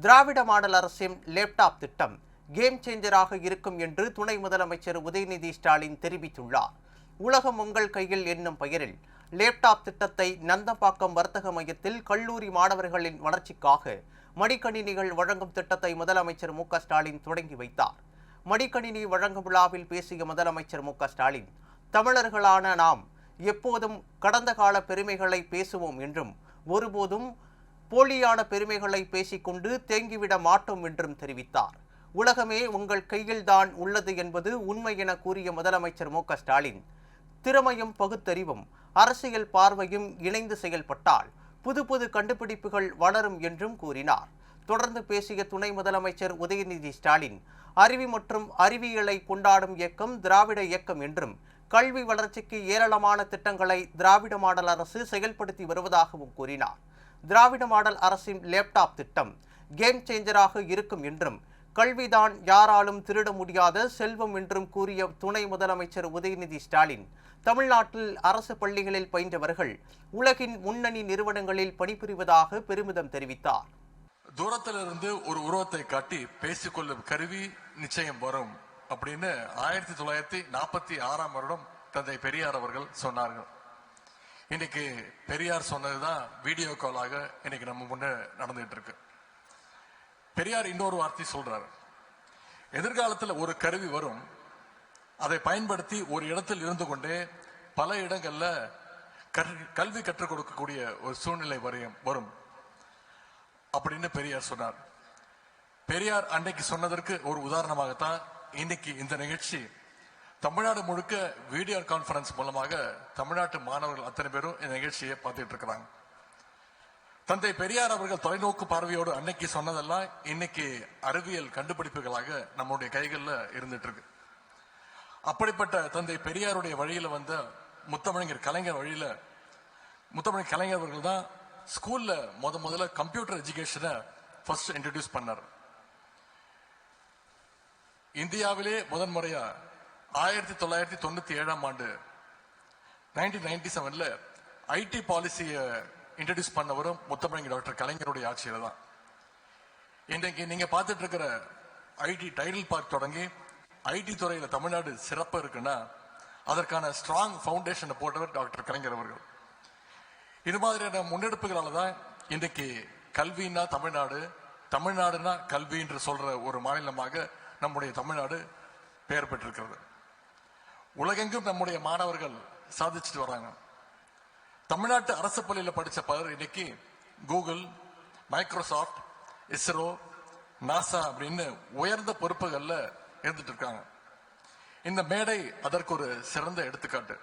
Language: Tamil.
திராவிட மாடல் அரசின் லேப்டாப் திட்டம் கேம் சேஞ்சராக இருக்கும் என்று துணை முதலமைச்சர் உதயநிதி ஸ்டாலின் தெரிவித்துள்ளார். உலகம் உங்கள் கையில் என்னும் பெயரில் லேப்டாப் திட்டத்தை நந்தம்பாக்கம் வர்த்தக மையத்தில் கல்லூரி மாணவர்களின் வளர்ச்சிக்காக மடிக்கணினிகள் வழங்கும் திட்டத்தை முதலமைச்சர் மு.க.ஸ்டாலின் தொடங்கி வைத்தார். மடிக்கணினி வழங்கும் விழாவில் பேசிய முதலமைச்சர் மு.க.ஸ்டாலின், தமிழர்களான நாம் எப்போதும் கடந்த கால பெருமைகளை பேசுவோம் என்றும் ஒருபோதும் போலியான பெருமைகளை பேசிக்கொண்டு தேங்கிவிட மாட்டோம் என்றும் தெரிவித்தார். உலகமே உங்கள் கையில்தான் உள்ளது என்பது உண்மை என கூறிய முதலமைச்சர் மு.க.ஸ்டாலின், திறமையும் பகுத்தறிவும் அரசியல் பார்வையும் இணைந்து செயல்பட்டால் புது புது கண்டுபிடிப்புகள் வளரும் என்றும் கூறினார். தொடர்ந்து பேசிய துணை முதலமைச்சர் உதயநிதி ஸ்டாலின், அறிவு மற்றும் அறிவியலை கொண்டாடும் இயக்கம் திராவிட இயக்கம் என்றும் கல்வி வளர்ச்சிக்கு ஏராளமான திட்டங்களை திராவிட மாடல் அரசு செயல்படுத்தி வருவதாகவும் கூறினார். திராவிட மாடல் அரசின் லேப்டாப் திட்டம் கேம் சேஞ்சராக இருக்கும் என்றும் கல்விதான் யாராலும் திருட முடியாத செல்வம் என்றும் கூறிய துணை முதலமைச்சர் உதயநிதி ஸ்டாலின், தமிழ்நாட்டில் அரசு பள்ளிகளில் பயின்றவர்கள் உலகின் முன்னணி நிறுவனங்களில் பணிபுரிவதாக பெருமிதம் தெரிவித்தார். தூரத்திலிருந்து ஒரு உருவத்தை காட்டி பேசிக்கொள்ளும் கருவி நிச்சயம் வரும் அப்படின்னு 1946 வருடம் தந்தை பெரியார் அவர்கள் சொன்னார்கள். இன்னைக்கு பெரியார் சொன்னதுதான் வீடியோ காலாக இன்னைக்கு நம்ம முன்னே நடந்துட்டு இருக்கு. பெரியார் இன்னொரு வார்த்தை சொல்றாரு, எதிர்காலத்தில் ஒரு கருவி வரும், அதை பயன்படுத்தி ஒரு இடத்தில் இருந்து கொண்டே பல இடங்கள்ல கல்வி கற்றுக் கொடுக்கக்கூடிய ஒரு சூழ்நிலை வரும் அப்படின்னு பெரியார் சொன்னார். பெரியார் அன்னைக்கு சொன்னதற்கு ஒரு உதாரணமாகத்தான் இன்னைக்கு இந்த நிகழ்ச்சி தமிழ்நாடு முழுக்க வீடியோ கான்பரன்ஸ் மூலமாக தமிழ்நாட்டு மாணவர்கள் அத்தனை பேரும் இந்த நிகழ்ச்சியை பார்த்துட்டு இருக்கிறாங்க. தந்தை பெரியார் அவர்கள் தொலைநோக்கு பார்வையோடு அன்னைக்கு சொன்னதெல்லாம் இன்னைக்கு அறிவியல் கண்டுபிடிப்புகளாக நம்முடைய கைகள்ல இருந்துட்டு இருக்கு. அப்படிப்பட்ட தந்தை பெரியாருடைய வழியில வந்த முத்தமிழர் கலைஞர் வழியில முத்தமிழர் கலைஞர் அவர்கள் தான் ஸ்கூல்ல முதல்ல கம்ப்யூட்டர் எஜுகேஷனை ஃபர்ஸ்ட் இன்ட்ரோடியூஸ் பண்ணார். இந்தியாவிலே முதன்முறையா 1997 ஆண்டு 1997 ஐடி பாலிசியை இன்ட்ரோடியூஸ் பண்ணவரும் முத்தமிழர் டாக்டர் கலைஞருடைய ஆட்சியில தான். இன்றைக்கு நீங்க பார்த்துட்டு இருக்கிற ஐடி டைடல் பார்க் தொடங்கி ஐடி துறையில தமிழ்நாடு சிறப்பு இருக்குன்னா அதற்கான ஸ்ட்ராங் பவுண்டேஷனை போட்டவர் டாக்டர் கலைஞர் அவர்கள். இது மாதிரியான முன்னெடுப்புகளால தான் இன்றைக்கு கல்வின்னா தமிழ்நாடு, தமிழ்நாடுனா கல்வி என்று சொல்ற ஒரு மாநிலமாக நம்முடைய தமிழ்நாடு பெயர் பெற்றிருக்கிறது. உலகெங்கும் நம்முடைய மாணவர்கள் சாதிச்சுட்டு வராங்க. தமிழ்நாட்டு அரசு பள்ளியில் படிச்ச பலர் இன்னைக்கு கூகுள், மைக்ரோசாப்ட், இஸ்ரோ, நாசா அப்படின்னு உயர்ந்த பொறுப்புகள்ல இருந்துட்டு இருக்காங்க. இந்த மேடை அதற்கு ஒரு சிறந்த எடுத்துக்காட்டு.